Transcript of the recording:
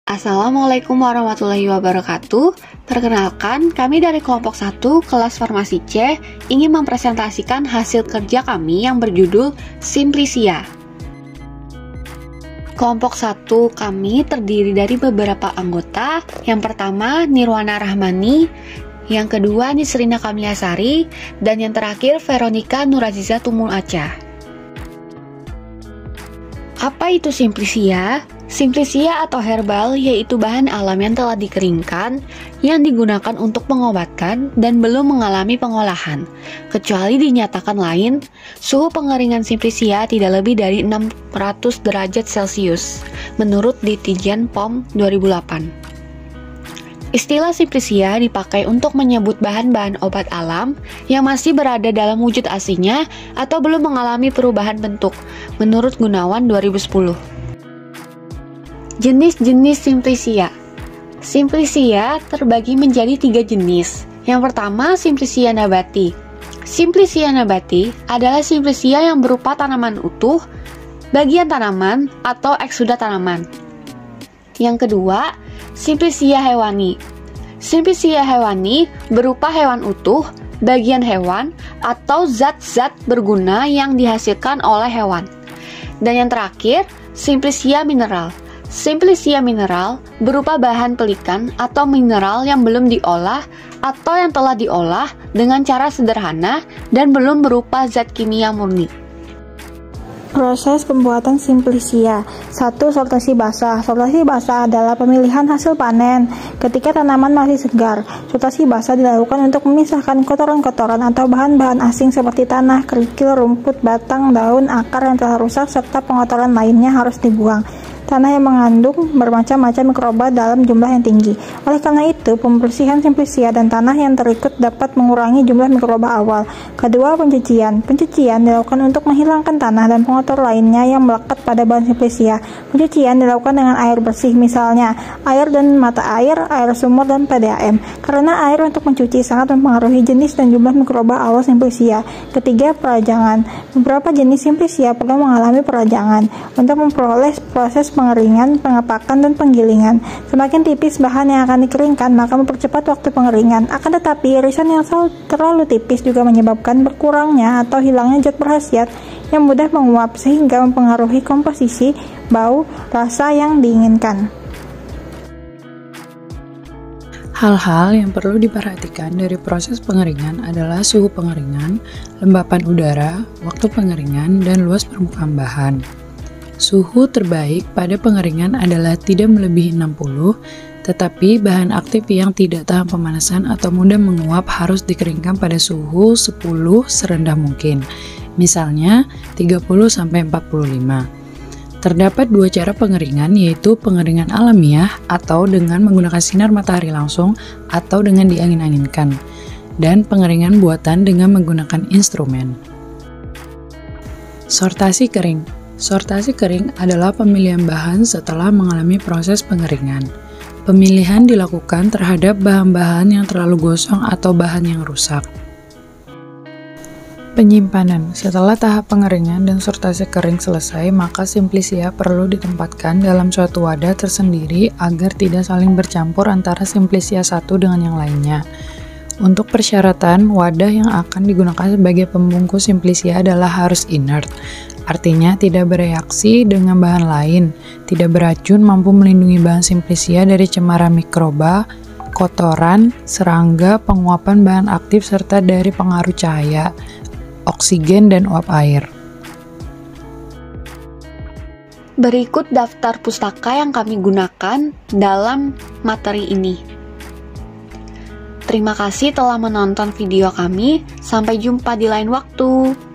Assalamualaikum warahmatullahi wabarakatuh. Perkenalkan, kami dari kelompok 1 kelas farmasi C ingin mempresentasikan hasil kerja kami yang berjudul Simplicia. Kelompok 1 kami terdiri dari beberapa anggota. Yang pertama, Nirwana Rahmani, yang kedua, Nisrina Kamiasari, dan yang terakhir, Veronica Nuraziza Tumul Aca. Apa itu Simplicia? Simplicia atau herbal yaitu bahan alam yang telah dikeringkan yang digunakan untuk pengobatan dan belum mengalami pengolahan. Kecuali dinyatakan lain, suhu pengeringan Simplicia tidak lebih dari 600 derajat Celcius menurut Ditjen POM 2008. Istilah Simplicia dipakai untuk menyebut bahan-bahan obat alam yang masih berada dalam wujud aslinya atau belum mengalami perubahan bentuk menurut Gunawan 2010. Jenis-jenis Simplicia. Simplicia terbagi menjadi 3 jenis. Yang pertama, Simplicia nabati. Simplicia nabati adalah Simplicia yang berupa tanaman utuh, bagian tanaman, atau eksudat tanaman. Yang kedua, Simplicia hewani. Simplicia hewani berupa hewan utuh, bagian hewan, atau zat-zat berguna yang dihasilkan oleh hewan. Dan yang terakhir, Simplicia mineral. Simplicia mineral berupa bahan pelikan atau mineral yang belum diolah atau yang telah diolah dengan cara sederhana dan belum berupa zat kimia murni. Proses pembuatan Simplicia. 1. Sortasi basah. Sortasi basah adalah pemilihan hasil panen ketika tanaman masih segar. Sortasi basah dilakukan untuk memisahkan kotoran-kotoran atau bahan-bahan asing seperti tanah, kerikil, rumput, batang, daun, akar yang telah rusak, serta pengotoran lainnya harus dibuang. Tanah yang mengandung bermacam-macam mikroba dalam jumlah yang tinggi. Oleh karena itu, pembersihan Simplicia dan tanah yang terikut dapat mengurangi jumlah mikroba awal. Kedua, pencucian. Pencucian dilakukan untuk menghilangkan tanah dan pengotor lainnya yang melekat pada bahan Simplicia. Pencucian dilakukan dengan air bersih, misalnya air dan mata air sumur, dan PDAM. Karena air untuk mencuci sangat mempengaruhi jenis dan jumlah mikroba awal Simplicia. Ketiga, perajangan. Beberapa jenis Simplicia perlu mengalami perajangan untuk memperoleh proses pengeringan, pengepakan, dan penggilingan. Semakin tipis bahan yang akan dikeringkan, maka mempercepat waktu pengeringan. Akan tetapi, irisan yang terlalu tipis juga menyebabkan berkurangnya atau hilangnya zat berkhasiat yang mudah menguap sehingga mempengaruhi komposisi, bau, rasa yang diinginkan. Hal-hal yang perlu diperhatikan dari proses pengeringan adalah suhu pengeringan, lembapan udara, waktu pengeringan, dan luas permukaan bahan. Suhu terbaik pada pengeringan adalah tidak melebihi 60, tetapi bahan aktif yang tidak tahan pemanasan atau mudah menguap harus dikeringkan pada suhu 10 serendah mungkin, misalnya 30-45. Terdapat 2 cara pengeringan, yaitu pengeringan alamiah atau dengan menggunakan sinar matahari langsung atau dengan diangin-anginkan, dan pengeringan buatan dengan menggunakan instrumen. Sortasi kering. Sortasi kering adalah pemilihan bahan setelah mengalami proses pengeringan. Pemilihan dilakukan terhadap bahan-bahan yang terlalu gosong atau bahan yang rusak. Penyimpanan. Setelah tahap pengeringan dan sortasi kering selesai, maka Simplicia perlu ditempatkan dalam suatu wadah tersendiri agar tidak saling bercampur antara Simplicia satu dengan yang lainnya. Untuk persyaratan, wadah yang akan digunakan sebagai pembungkus Simplicia adalah harus inert. Artinya tidak bereaksi dengan bahan lain, tidak beracun, mampu melindungi bahan Simplicia dari cemaran mikroba, kotoran, serangga, penguapan bahan aktif, serta dari pengaruh cahaya, oksigen, dan uap air. Berikut daftar pustaka yang kami gunakan dalam materi ini. Terima kasih telah menonton video kami. Sampai jumpa di lain waktu.